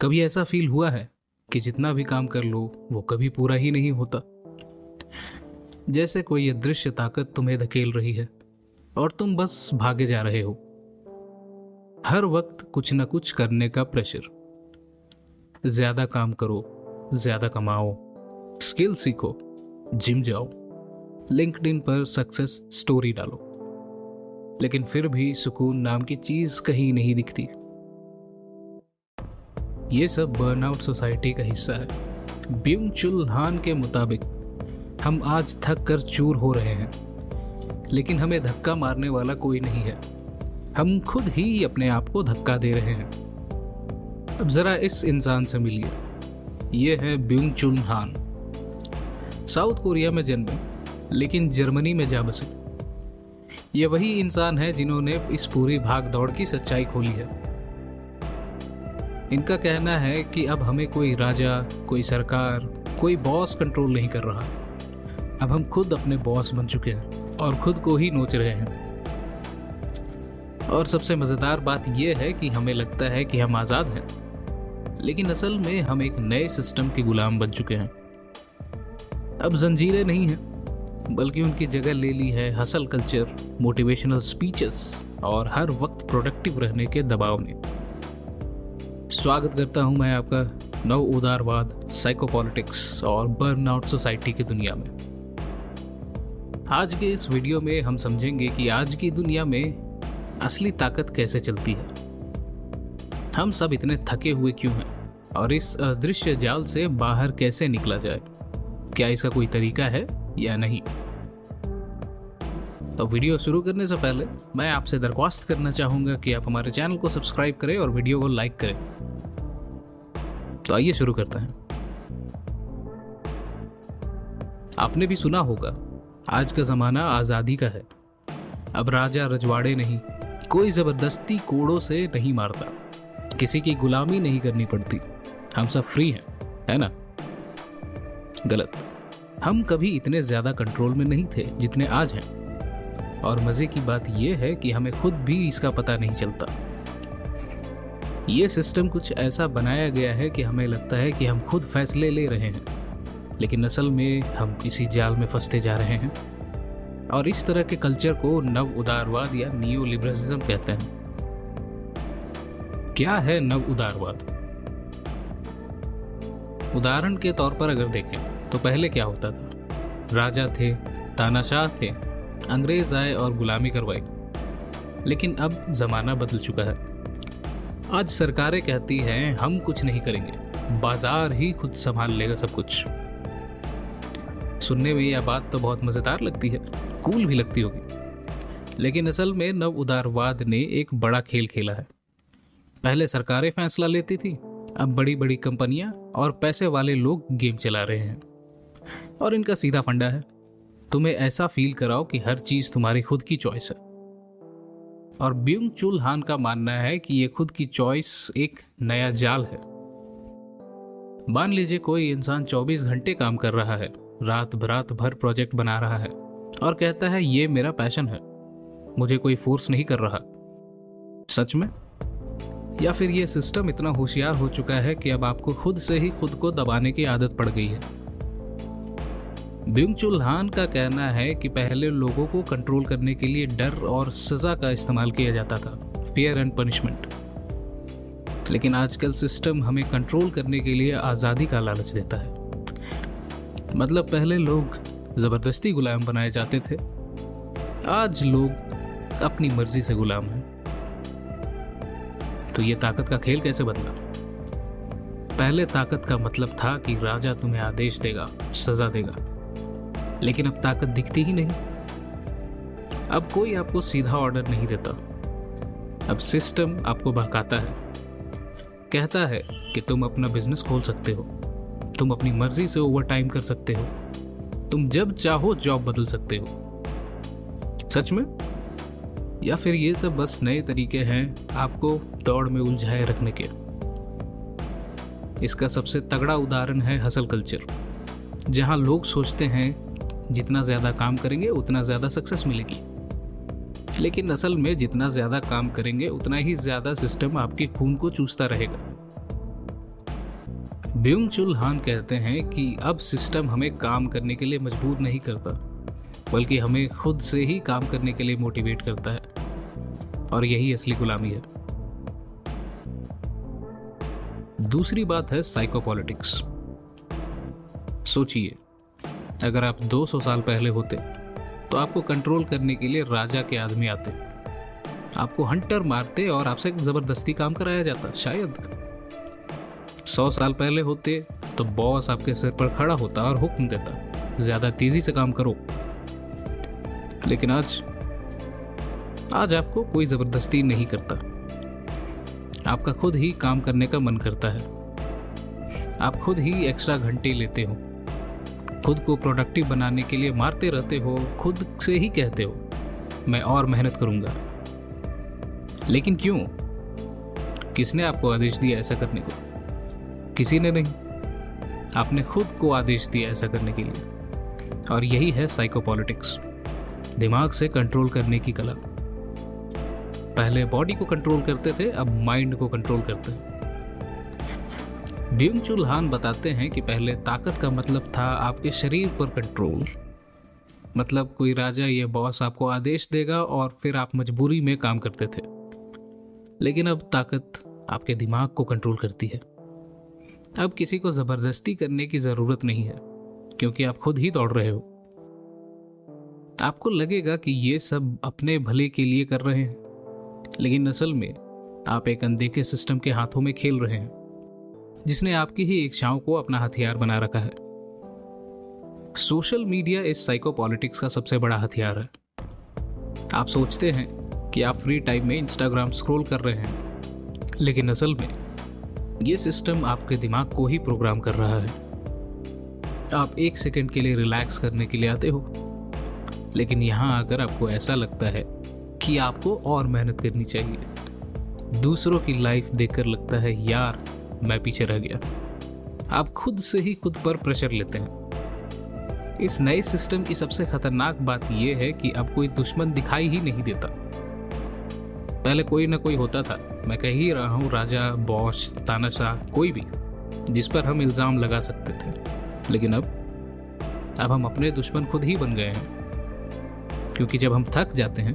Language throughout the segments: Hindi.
कभी ऐसा फील हुआ है कि जितना भी काम कर लो वो कभी पूरा ही नहीं होता। जैसे कोई अदृश्य ताकत तुम्हें धकेल रही है और तुम बस भागे जा रहे हो। हर वक्त कुछ न कुछ करने का प्रेशर। ज्यादा काम करो, ज्यादा कमाओ, स्किल सीखो, जिम जाओ, लिंक्डइन पर सक्सेस स्टोरी डालो, लेकिन फिर भी सुकून नाम की चीज कहीं नहीं दिखती। ये सब बर्नआउट सोसाइटी का हिस्सा है। ब्यूंग चुल हान के मुताबिक हम आज थक कर चूर हो रहे हैं, लेकिन हमें धक्का मारने वाला कोई नहीं है। हम खुद ही अपने आप को धक्का दे रहे हैं। अब जरा इस इंसान से मिलिए। ये है ब्यूंग चुल हान। साउथ कोरिया में जन्मे, लेकिन जर्मनी में जा बसे। ये वही इंसान है जिन्होंने इस पूरी भाग दौड़ की सच्चाई खोली है। इनका कहना है कि अब हमें कोई राजा, कोई सरकार, कोई बॉस कंट्रोल नहीं कर रहा। अब हम खुद अपने बॉस बन चुके हैं और खुद को ही नोच रहे हैं। और सबसे मज़ेदार बात यह है कि हमें लगता है कि हम आज़ाद हैं, लेकिन असल में हम एक नए सिस्टम के गुलाम बन चुके हैं। अब जंजीरें नहीं हैं, बल्कि उनकी जगह ले ली है हसल कल्चर, मोटिवेशनल स्पीचेस और हर वक्त प्रोडक्टिव रहने के दबाव ने। स्वागत करता हूं मैं आपका नव उदारवाद, साइकोपॉलिटिक्स और बर्नआउट सोसाइटी की दुनिया में। आज के इस वीडियो में हम समझेंगे कि आज की दुनिया में असली ताकत कैसे चलती है, हम सब इतने थके हुए क्यों हैं और इस अदृश्य जाल से बाहर कैसे निकला जाए। क्या इसका कोई तरीका है या नहीं? तो वीडियो शुरू करने से पहले मैं आपसे दरख्वास्त करना चाहूंगा कि आप हमारे चैनल को सब्सक्राइब करें और वीडियो को लाइक करें। तो आइए शुरू करते हैं। आपने भी सुना होगा, आज का जमाना आजादी का है। अब राजा रजवाड़े नहीं, कोई जबरदस्ती कोड़ों से नहीं मारता, किसी की गुलामी नहीं करनी पड़ती। हम सब फ्री हैं, है ना? गलत। हम कभी इतने ज्यादा कंट्रोल में नहीं थे जितने आज हैं। और मजे की बात यह है कि हमें खुद भी इसका पता नहीं चलता। ये सिस्टम कुछ ऐसा बनाया गया है कि हमें लगता है कि हम खुद फैसले ले रहे हैं, लेकिन असल में हम इसी जाल में फंसते जा रहे हैं। और इस तरह के कल्चर को नव उदारवाद या नियो लिबरलिज्म कहते हैं। क्या है नव उदारवाद? उदाहरण के तौर पर अगर देखें तो पहले क्या होता था? राजा थे, तानाशाह थे, अंग्रेज आए और गुलामी करवाई। लेकिन अब जमाना बदल चुका है। आज सरकारें कहती हैं हम कुछ नहीं करेंगे, बाजार ही खुद संभाल लेगा सब कुछ। सुनने में यह बात तो बहुत मजेदार लगती है, कूल भी लगती होगी, लेकिन असल में नव उदारवाद ने एक बड़ा खेल खेला है। पहले सरकारें फैसला लेती थी, अब बड़ी बड़ी कंपनियां और पैसे वाले लोग गेम चला रहे हैं। और इनका सीधा फंडा है, तुम्हें ऐसा फील कराओ कि हर चीज तुम्हारी खुद की चॉइस है। और ब्यूंग चुल हान का मानना है कि ये खुद की चॉइस एक नया जाल है। मान लीजिए कोई इंसान 24 घंटे काम कर रहा है, रात भर प्रोजेक्ट बना रहा है और कहता है ये मेरा पैशन है, मुझे कोई फोर्स नहीं कर रहा। सच में? या फिर ये सिस्टम इतना होशियार हो चुका है कि अब आपको खुद से ही खुद को दबाने की आदत पड़ गई है। ब्यूंग चुल हान का कहना है कि पहले लोगों को कंट्रोल करने के लिए डर और सजा का इस्तेमाल किया जाता था, फियर एंड पनिशमेंट। लेकिन आजकल सिस्टम हमें कंट्रोल करने के लिए आज़ादी का लालच देता है। मतलब पहले लोग जबरदस्ती गुलाम बनाए जाते थे, आज लोग अपनी मर्जी से गुलाम हैं। तो ये ताकत का खेल कैसे बदला? पहले ताकत का मतलब था कि राजा तुम्हें आदेश देगा, सजा देगा, लेकिन अब ताकत दिखती ही नहीं। अब कोई आपको सीधा ऑर्डर नहीं देता। अब सिस्टम आपको बहकाता है, कहता है कि तुम अपना बिजनेस खोल सकते हो, तुम अपनी मर्जी से ओवर टाइम कर सकते हो, तुम जब चाहो जॉब बदल सकते हो। सच में? या फिर ये सब बस नए तरीके हैं आपको दौड़ में उलझाए रखने के? इसका सबसे तगड़ा उदाहरण है हसल कल्चर, जहां लोग सोचते हैं जितना ज़्यादा काम करेंगे उतना ज़्यादा सक्सेस मिलेगी, लेकिन असल में जितना ज़्यादा काम करेंगे उतना ही ज़्यादा सिस्टम आपके खून को चूसता रहेगा। ब्यूंग चुल हान कहते हैं कि अब सिस्टम हमें काम करने के लिए मजबूर नहीं करता, बल्कि हमें खुद से ही काम करने के लिए मोटिवेट करता है, और यही असली गुलामी है। दूसरी बात है साइकोपॉलिटिक्स। सोचिए, अगर आप 200 साल पहले होते तो आपको कंट्रोल करने के लिए राजा के आदमी आते, आपको हंटर मारते और आपसे जबरदस्ती काम कराया जाता। शायद 100 साल पहले होते तो बॉस आपके सिर पर खड़ा होता और हुक्म देता, ज्यादा तेजी से काम करो। लेकिन आज आपको कोई जबरदस्ती नहीं करता, आपका खुद ही काम करने का मन करता है। आप खुद ही एक्स्ट्रा घंटे लेते हो, खुद को प्रोडक्टिव बनाने के लिए मारते रहते हो, खुद से ही कहते हो मैं और मेहनत करूंगा। लेकिन क्यों? किसने आपको आदेश दिया ऐसा करने को? किसी ने नहीं, आपने खुद को आदेश दिया ऐसा करने के लिए। और यही है साइकोपॉलिटिक्स, दिमाग से कंट्रोल करने की कला। पहले बॉडी को कंट्रोल करते थे, अब माइंड को कंट्रोल करते हैं। ब्यूंग चुल हान बताते हैं कि पहले ताकत का मतलब था आपके शरीर पर कंट्रोल, मतलब कोई राजा या बॉस आपको आदेश देगा और फिर आप मजबूरी में काम करते थे। लेकिन अब ताकत आपके दिमाग को कंट्रोल करती है। अब किसी को जबरदस्ती करने की जरूरत नहीं है, क्योंकि आप खुद ही दौड़ रहे हो। आपको लगेगा कि ये सब अपने भले के लिए कर रहे हैं, लेकिन असल में आप एक अनदेखे सिस्टम के हाथों में खेल रहे हैं, जिसने आपकी ही इच्छाओं को अपना हथियार बना रखा है। सोशल मीडिया इस साइकोपॉलिटिक्स का सबसे बड़ा हथियार है। आप सोचते हैं कि आप फ्री टाइम में इंस्टाग्राम स्क्रॉल कर रहे हैं, लेकिन असल में ये सिस्टम आपके दिमाग को ही प्रोग्राम कर रहा है। आप 1 सेकंड के लिए रिलैक्स करने के लिए आते हो, लेकिन यहाँ आकर आपको ऐसा लगता है कि आपको और मेहनत करनी चाहिए। दूसरों की लाइफ देखकर लगता है यार मैं पीछे रह गया। आप खुद से ही खुद पर प्रेशर लेते हैं। इस नए सिस्टम की सबसे खतरनाक बात यह है कि अब कोई दुश्मन दिखाई ही नहीं देता। पहले कोई ना कोई होता था, मैं कह ही रहा हूँ, राजा, बॉस, तानाशाह, कोई भी, जिस पर हम इल्जाम लगा सकते थे। लेकिन अब हम अपने दुश्मन खुद ही बन गए हैं, क्योंकि जब हम थक जाते हैं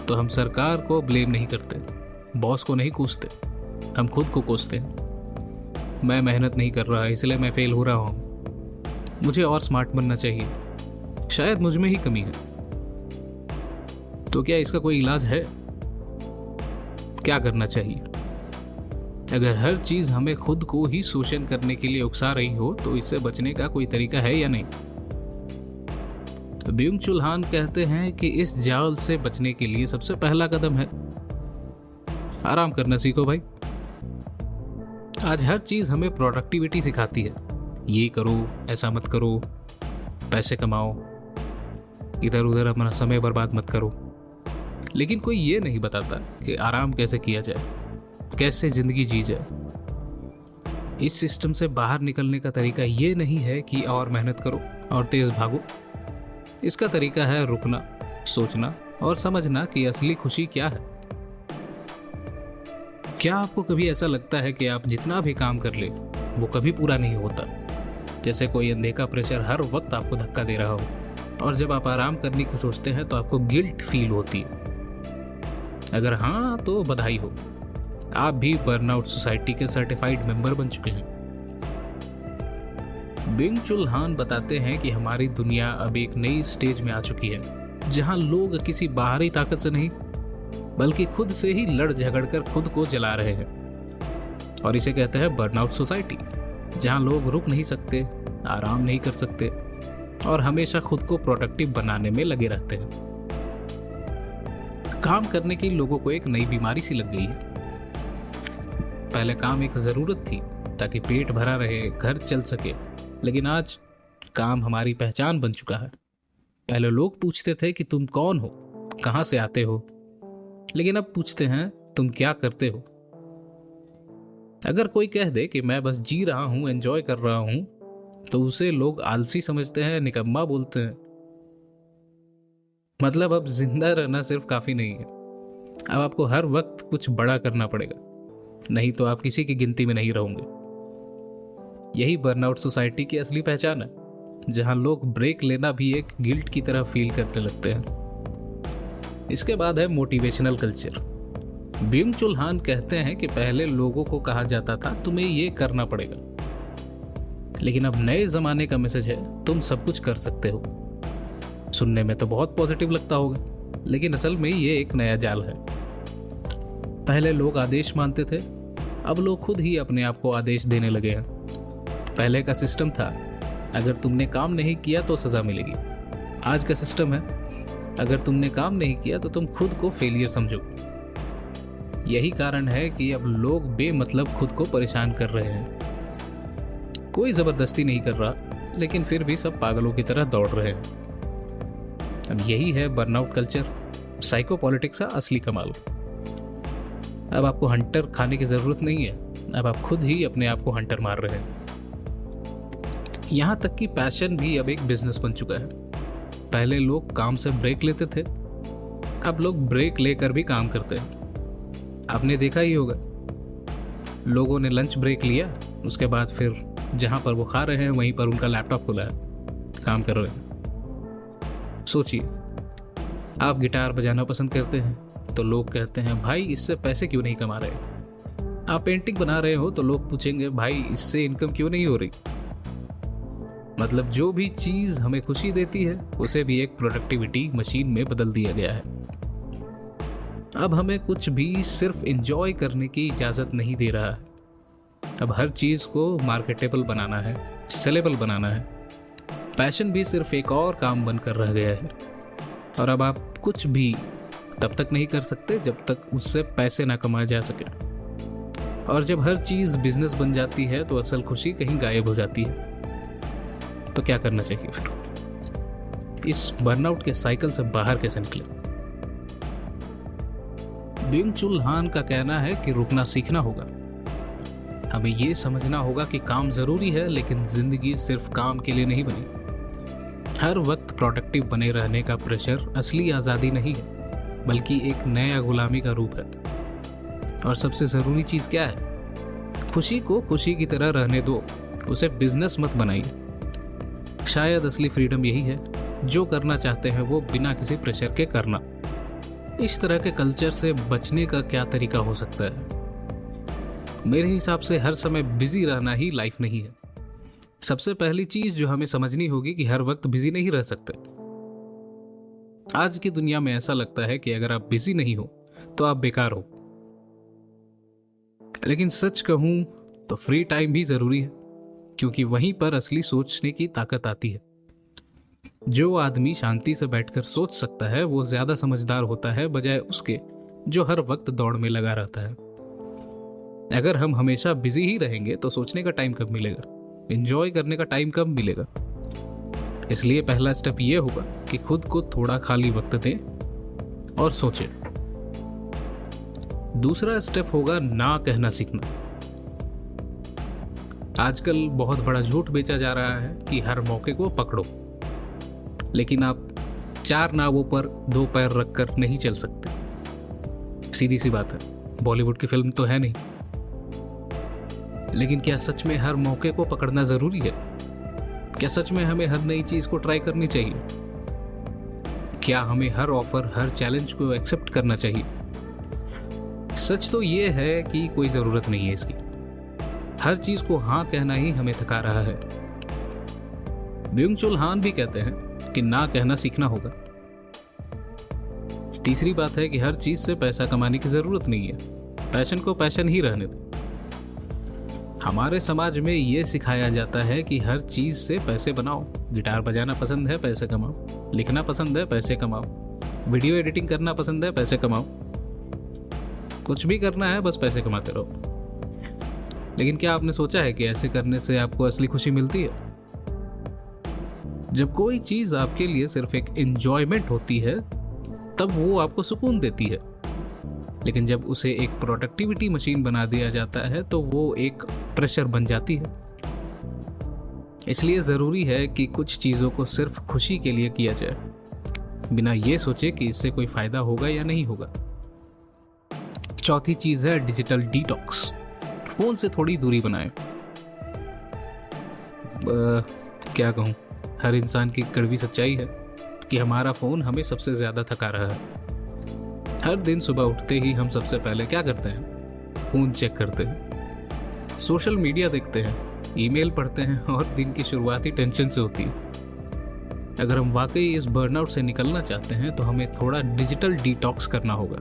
तो हम सरकार को ब्लेम नहीं करते, बॉस को नहीं कोसते, हम खुद को कोसते हैं। मैं मेहनत नहीं कर रहा इसलिए मैं फेल हो रहा हूँ, मुझे और स्मार्ट बनना चाहिए, शायद मुझ में ही कमी है। तो क्या इसका कोई इलाज है? क्या करना चाहिए? अगर हर चीज हमें खुद को ही शोषण करने के लिए उकसा रही हो तो इससे बचने का कोई तरीका है या नहीं? ब्यूंग चुल हान कहते हैं कि इस जाल से बचने के लिए सबसे पहला कदम है आराम करना सीखो भाई। आज हर चीज हमें प्रोडक्टिविटी सिखाती है, ये करो, ऐसा मत करो, पैसे कमाओ, इधर उधर अपना समय बर्बाद मत करो। लेकिन कोई ये नहीं बताता कि आराम कैसे किया जाए, कैसे जिंदगी जी जाए। इस सिस्टम से बाहर निकलने का तरीका ये नहीं है कि और मेहनत करो और तेज भागो। इसका तरीका है रुकना, सोचना और समझना कि असली खुशी क्या है। क्या आपको कभी ऐसा लगता है कि आप जितना भी काम कर ले वो कभी पूरा नहीं होता, जैसे कोई अनदेखा प्रेशर हर वक्त आपको धक्का दे रहा हो, और जब आप आराम करने की सोचते हैं तो आपको गिल्ट फील होती है? अगर हाँ तो बधाई हो, आप भी बर्नआउट सोसाइटी के सर्टिफाइड मेंबर बन चुके हैं। ब्यूंग चुल हान बताते हैं कि हमारी दुनिया अब एक नई स्टेज में आ चुकी है, जहां लोग किसी बाहरी ताकत से नहीं बल्कि खुद से ही लड़ झगड़ कर खुद को जला रहे हैं। और इसे कहते हैं बर्नआउट सोसाइटी, जहां लोग रुक नहीं सकते, आराम नहीं कर सकते और हमेशा खुद को प्रोडक्टिव बनाने में लगे रहते हैं। काम करने की लोगों को एक नई बीमारी सी लग गई है। पहले काम एक जरूरत थी ताकि पेट भरा रहे, घर चल सके, लेकिन आज काम हमारी पहचान बन चुका है। पहले लोग पूछते थे कि तुम कौन हो, कहां से आते हो, लेकिन अब पूछते हैं तुम क्या करते हो। अगर कोई कह दे कि मैं बस जी रहा हूं, एंजॉय कर रहा हूं, तो उसे लोग आलसी समझते हैं, निकम्मा बोलते हैं। मतलब अब जिंदा रहना सिर्फ काफी नहीं है, अब आपको हर वक्त कुछ बड़ा करना पड़ेगा, नहीं तो आप किसी की गिनती में नहीं रहोगे। यही बर्नआउट सोसाइटी की असली पहचान है, जहां लोग ब्रेक लेना भी एक गिल्ट की तरह फील करने लगते हैं। इसके बाद है मोटिवेशनल कल्चर। ब्यूंग चुल हान कहते हैं कि पहले लोगों को कहा जाता था तुम्हें ये करना पड़ेगा, लेकिन अब नए जमाने का मैसेज है तुम सब कुछ कर सकते हो। सुनने में तो बहुत पॉजिटिव लगता होगा, लेकिन असल में ये एक नया जाल है। पहले लोग आदेश मानते थे, अब लोग खुद ही अपने आप को आदेश देने लगे हैं। पहले का सिस्टम था अगर तुमने काम नहीं किया तो सजा मिलेगी। आज का सिस्टम है अगर तुमने काम नहीं किया तो तुम खुद को फेलियर समझोगे। यही कारण है कि अब लोग बेमतलब खुद को परेशान कर रहे हैं। कोई जबरदस्ती नहीं कर रहा, लेकिन फिर भी सब पागलों की तरह दौड़ रहे हैं। अब यही है बर्नआउट कल्चर, साइकोपॉलिटिक्स का असली कमाल। अब आपको हंटर खाने की जरूरत नहीं है, अब आप खुद ही अपने आप को हंटर मार रहे हैं। यहां तक कि पैशन भी अब एक बिजनेस बन चुका है। पहले लोग काम से ब्रेक लेते थे, अब लोग ब्रेक लेकर भी काम करते हैं। आपने देखा ही होगा, लोगों ने लंच ब्रेक लिया, उसके बाद फिर जहां पर वो खा रहे हैं वहीं पर उनका लैपटॉप खुला है, काम कर रहे हैं। सोचिए, आप गिटार बजाना पसंद करते हैं तो लोग कहते हैं भाई इससे पैसे क्यों नहीं कमा रहे। आप पेंटिंग बना रहे हो तो लोग पूछेंगे भाई इससे इनकम क्यों नहीं हो रही। मतलब जो भी चीज हमें खुशी देती है उसे भी एक प्रोडक्टिविटी मशीन में बदल दिया गया है। अब हमें कुछ भी सिर्फ एंजॉय करने की इजाजत नहीं दे रहा है। अब हर चीज को मार्केटेबल बनाना है, सेलेबल बनाना है। पैशन भी सिर्फ एक और काम बनकर रह गया है। और अब आप कुछ भी तब तक नहीं कर सकते जब तक उससे पैसे ना कमाए जा सके। और जब हर चीज बिजनेस बन जाती है तो असल खुशी कहीं गायब हो जाती है। तो क्या करना चाहिए फिर? इस बर्नआउट के साइकिल से बाहर कैसे निकले? ब्यूंग चुल हान का कहना है कि रुकना सीखना होगा। हमें यह समझना होगा कि काम जरूरी है, लेकिन जिंदगी सिर्फ काम के लिए नहीं बनी। हर वक्त प्रोडक्टिव बने रहने का प्रेशर असली आजादी नहीं है, बल्कि एक नया गुलामी का रूप है। और सबसे जरूरी चीज क्या है? खुशी को खुशी की तरह रहने दो, उसे बिजनेस मत बनाइए। शायद असली फ्रीडम यही है, जो करना चाहते हैं वो बिना किसी प्रेशर के करना। इस तरह के कल्चर से बचने का क्या तरीका हो सकता है? मेरे हिसाब से हर समय बिजी रहना ही लाइफ नहीं है। सबसे पहली चीज जो हमें समझनी होगी कि हर वक्त बिजी नहीं रह सकते। आज की दुनिया में ऐसा लगता है कि अगर आप बिजी नहीं हो तो आप बेकार हो। लेकिन सच कहूं तो फ्री टाइम भी जरूरी है, क्योंकि वहीं पर असली सोचने की ताकत आती है। जो आदमी शांति से बैठकर सोच सकता है वो ज्यादा समझदार होता है, बजाय उसके जो हर वक्त दौड़ में लगा रहता है। अगर हम हमेशा बिजी ही रहेंगे तो सोचने का टाइम कब मिलेगा, एंजॉय करने का टाइम कब मिलेगा। इसलिए पहला स्टेप ये होगा कि खुद को थोड़ा खाली वक्त दें और सोचें। दूसरा स्टेप होगा ना कहना सीखना। आजकल बहुत बड़ा झूठ बेचा जा रहा है कि हर मौके को पकड़ो, लेकिन आप 4 नावों पर 2 पैर रखकर नहीं चल सकते। सीधी सी बात है, बॉलीवुड की फिल्म तो है नहीं। लेकिन क्या सच में हर मौके को पकड़ना जरूरी है? क्या सच में हमें हर नई चीज को ट्राई करनी चाहिए? क्या हमें हर ऑफर, हर चैलेंज को एक्सेप्ट करना चाहिए? सच तो ये है कि कोई जरूरत नहीं है इसकी। हर चीज को हाँ कहना ही हमें थका रहा है। ब्यूंग चुल हान भी कहते हैं कि ना कहना सीखना होगा। तीसरी बात है कि हर चीज से पैसा कमाने की जरूरत नहीं है, पैशन को पैशन ही रहने दो। हमारे समाज में ये सिखाया जाता है कि हर चीज से पैसे बनाओ। गिटार बजाना पसंद है, पैसे कमाओ। लिखना पसंद है, पैसे कमाओ। वीडियो एडिटिंग करना पसंद है, पैसे कमाओ। कुछ भी करना है, बस पैसे कमाते रहो। लेकिन क्या आपने सोचा है कि ऐसे करने से आपको असली खुशी मिलती है? जब कोई चीज आपके लिए सिर्फ एक एंजॉयमेंट होती है तब वो आपको सुकून देती है, लेकिन जब उसे एक प्रोडक्टिविटी मशीन बना दिया जाता है तो वो एक प्रेशर बन जाती है। इसलिए जरूरी है कि कुछ चीजों को सिर्फ खुशी के लिए किया जाए, बिना ये सोचे कि इससे कोई फायदा होगा या नहीं होगा। चौथी चीज है डिजिटल डिटॉक्स। फोन से थोड़ी दूरी बनाएं। क्या कहूँ, हर इंसान की कड़वी सच्चाई है कि हमारा फ़ोन हमें सबसे ज़्यादा थका रहा है। हर दिन सुबह उठते ही हम सबसे पहले क्या करते हैं? फ़ोन चेक करते हैं, सोशल मीडिया देखते हैं, ईमेल पढ़ते हैं और दिन की शुरुआत ही टेंशन से होती है। अगर हम वाकई इस बर्नआउट से निकलना चाहते हैं तो हमें थोड़ा डिजिटल डिटॉक्स करना होगा।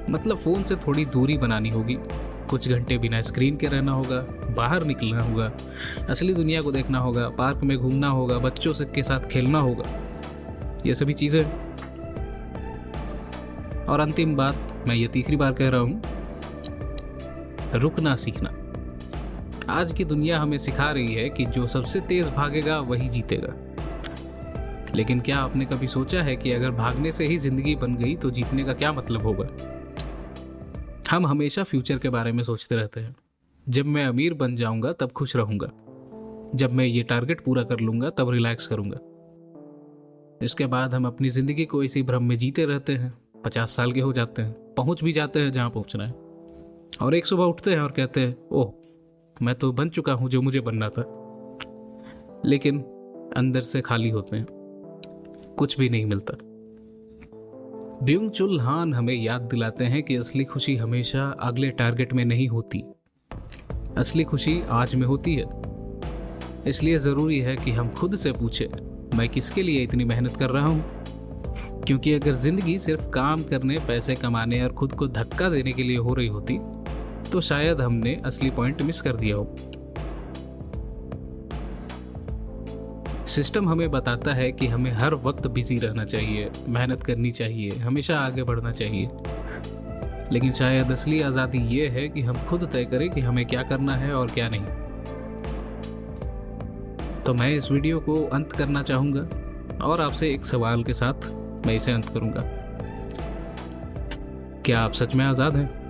मतलब फ़ोन से थोड़ी दूरी बनानी होगी, कुछ घंटे बिना स्क्रीन के रहना होगा, बाहर निकलना होगा, असली दुनिया को देखना होगा, पार्क में घूमना होगा, बच्चों से के साथ खेलना होगा, ये सभी चीज़ें। और अंतिम बात, मैं ये तीसरी बार कह रहा हूँ, रुकना सीखना। आज की दुनिया हमें सिखा रही है कि जो सबसे तेज भागेगा वही जीतेगा। लेकिन क्या आपने कभी सोचा है कि अगर भागने से ही जिंदगी बन गई तो जीतने का क्या मतलब होगा? हम हमेशा फ्यूचर के बारे में सोचते रहते हैं। जब मैं अमीर बन जाऊंगा तब खुश रहूंगा, जब मैं ये टारगेट पूरा कर लूंगा तब रिलैक्स करूंगा। इसके बाद हम अपनी जिंदगी को इसी भ्रम में जीते रहते हैं। 50 साल के हो जाते हैं, पहुंच भी जाते हैं जहां पहुंचना है, और एक सुबह उठते हैं और कहते हैं, ओह, मैं तो बन चुका हूं जो मुझे बनना था। लेकिन अंदर से खाली होते हैं, कुछ भी नहीं मिलता। ब्यूंग चुल हान हमें याद दिलाते हैं कि असली खुशी हमेशा अगले टारगेट में नहीं होती, असली खुशी आज में होती है। इसलिए ज़रूरी है कि हम खुद से पूछें, मैं किसके लिए इतनी मेहनत कर रहा हूँ? क्योंकि अगर ज़िंदगी सिर्फ काम करने, पैसे कमाने और खुद को धक्का देने के लिए हो रही होती तो शायद हमने असली पॉइंट मिस कर दिया हो। सिस्टम हमें बताता है कि हमें हर वक्त बिजी रहना चाहिए, मेहनत करनी चाहिए, हमेशा आगे बढ़ना चाहिए। लेकिन शायद असली आज़ादी ये है कि हम खुद तय करें कि हमें क्या करना है और क्या नहीं। तो मैं इस वीडियो को अंत करना चाहूँगा और आपसे एक सवाल के साथ मैं इसे अंत करूँगा। क्या आप सच में आज़ाद हैं?